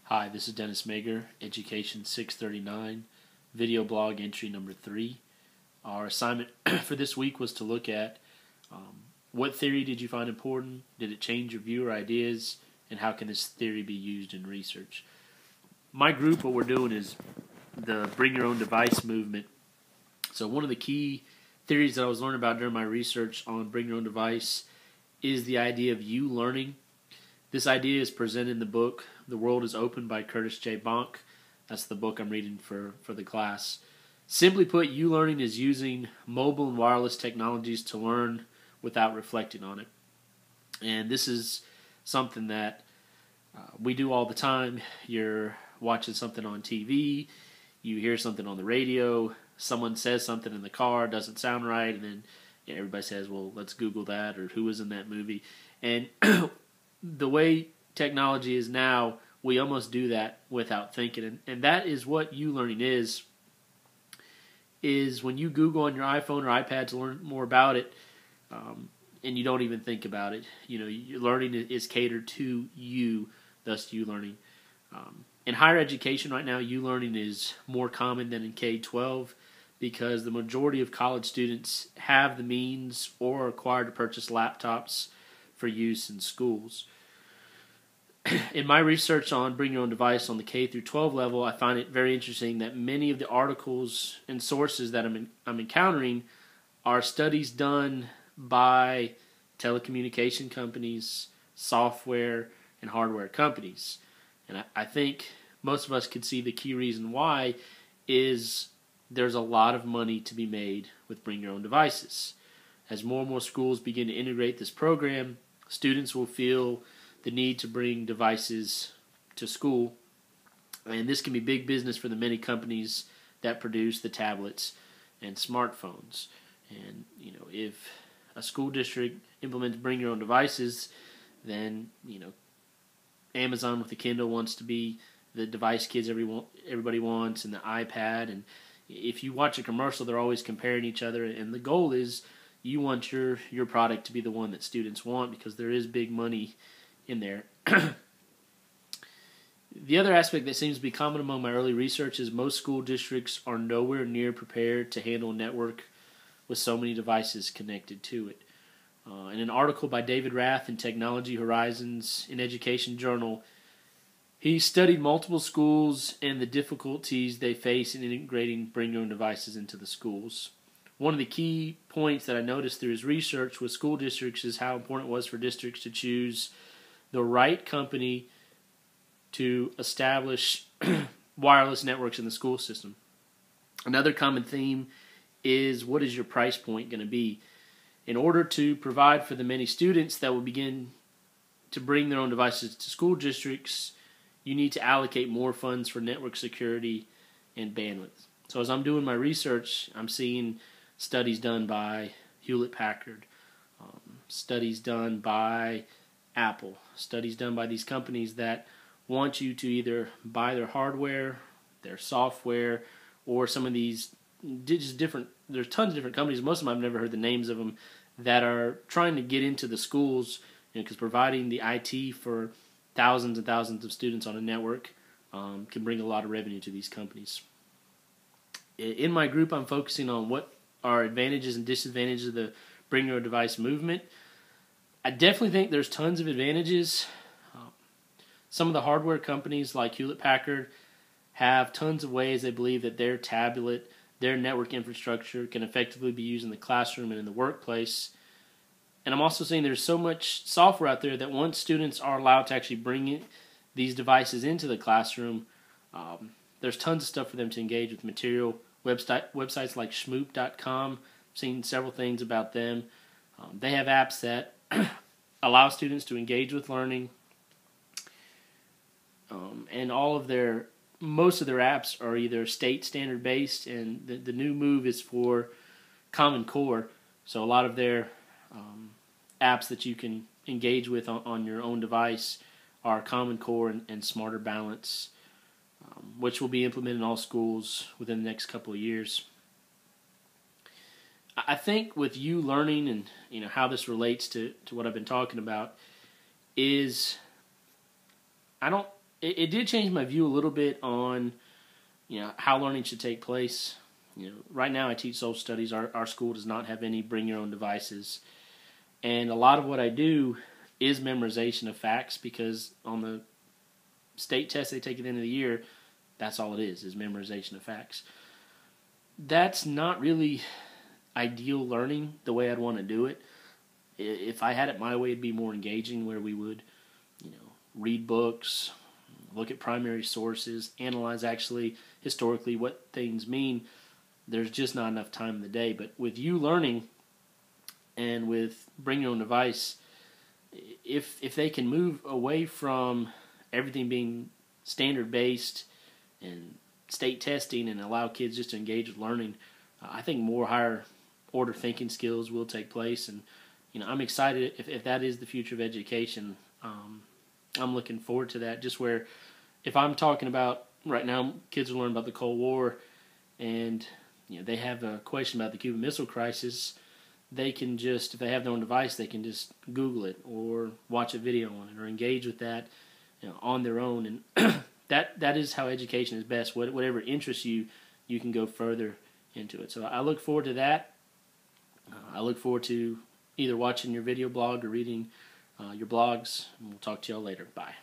Hi, this is Dennis Mager, Education 639, video blog entry number 3. Our assignment for this week was to look at what theory did you find important, did it change your view or ideas, and how can this theory be used in research. My group, what we're doing is the bring your own device movement. So one of the key theories that I was learning about during my research on bring your own device is the idea of you learning. This idea is presented in the book The World is Open by Curtis J. Bonk. That's the book I'm reading for the class. Simply put, you learning is using mobile and wireless technologies to learn without reflecting on it. And this is something that we do all the time. You're watching something on TV, you hear something on the radio, someone says something in the car, doesn't sound right, and then everybody says, well, let's Google that, or who was in that movie. And the way technology is now, we almost do that without thinking. And that is what you learning is when you Google on your iPhone or iPad to learn more about it, and you don't even think about it. You know, your learning is catered to you, thus you learning. In higher education right now, you learning is more common than in K-12 because the majority of college students have the means or are required to purchase laptops for use in schools. In my research on bring your own device on the K through 12 level, I find it very interesting that many of the articles and sources that I'm encountering are studies done by telecommunication companies, software, and hardware companies. And I think most of us could see the key reason why is there's a lot of money to be made with bring your own devices. As more and more schools begin to integrate this program, students will feel the need to bring devices to school, and this can be big business for the many companies that produce the tablets and smartphones. And if a school district implements bring your own devices, then Amazon with the Kindle wants to be the device kids everybody wants, and the iPad. And if you watch a commercial, they're always comparing each other, and the goal is you want your product to be the one that students want because there is big money in there. The other aspect that seems to be common among my early research is most school districts are nowhere near prepared to handle a network with so many devices connected to it. In an article by David Rath in Technology Horizons in Education Journal, he studied multiple schools and the difficulties they face in integrating bring your own devices into the schools. One of the key points that I noticed through his research with school districts is how important it was for districts to choose the right company to establish wireless networks in the school system. Another common theme is, what is your price point going to be? In order to provide for the many students that will begin to bring their own devices to school districts, you need to allocate more funds for network security and bandwidth. So as I'm doing my research, I'm seeing studies done by Hewlett-Packard, studies done by Apple, studies done by these companies that want you to either buy their hardware, their software, or some of these just different, there's tons of different companies, most of them I've never heard the names of them, that are trying to get into the schools, because providing the IT for thousands and thousands of students on a network can bring a lot of revenue to these companies. In my group, I'm focusing on what are advantages and disadvantages of the bring your own device movement. I definitely think there's tons of advantages. Some of the hardware companies like Hewlett-Packard have tons of ways they believe that their tablet, their network infrastructure can effectively be used in the classroom and in the workplace. And I'm also saying there's so much software out there that once students are allowed to actually bring these devices into the classroom, there's tons of stuff for them to engage with material. Websites like shmoop.com, I've seen several things about them. They have apps that allow students to engage with learning, and most of their apps are either state standard based, and the new move is for Common Core. So a lot of their apps that you can engage with on your own device are Common Core and Smarter Balance, which will be implemented in all schools within the next couple of years. I think with you learning and how this relates to what I've been talking about is I don't it did change my view a little bit on, how learning should take place. Right now I teach social studies. Our school does not have any bring your own devices. And a lot of what I do is memorization of facts, because on the state test they take at the end of the year, that's all it is memorization of facts. That's not really ideal learning the way I'd want to do it. If I had it my way, it'd be more engaging, where we would, read books, look at primary sources, analyze actually historically what things mean. There's just not enough time in the day. But with you learning and with bring your own device, if they can move away from everything being standard based and state testing and allow kids just to engage with learning, I think more higher order thinking skills will take place. And I'm excited if that is the future of education. I'm looking forward to that. Just where, if I'm talking about right now, kids are learning about the Cold War, and they have a question about the Cuban Missile Crisis, they can just, if they have their own device, they can just Google it or watch a video on it or engage with that on their own. And that is how education is best. Whatever interests you, you can go further into it. So I look forward to that. I look forward to either watching your video blog or reading your blogs. And we'll talk to y'all later. Bye.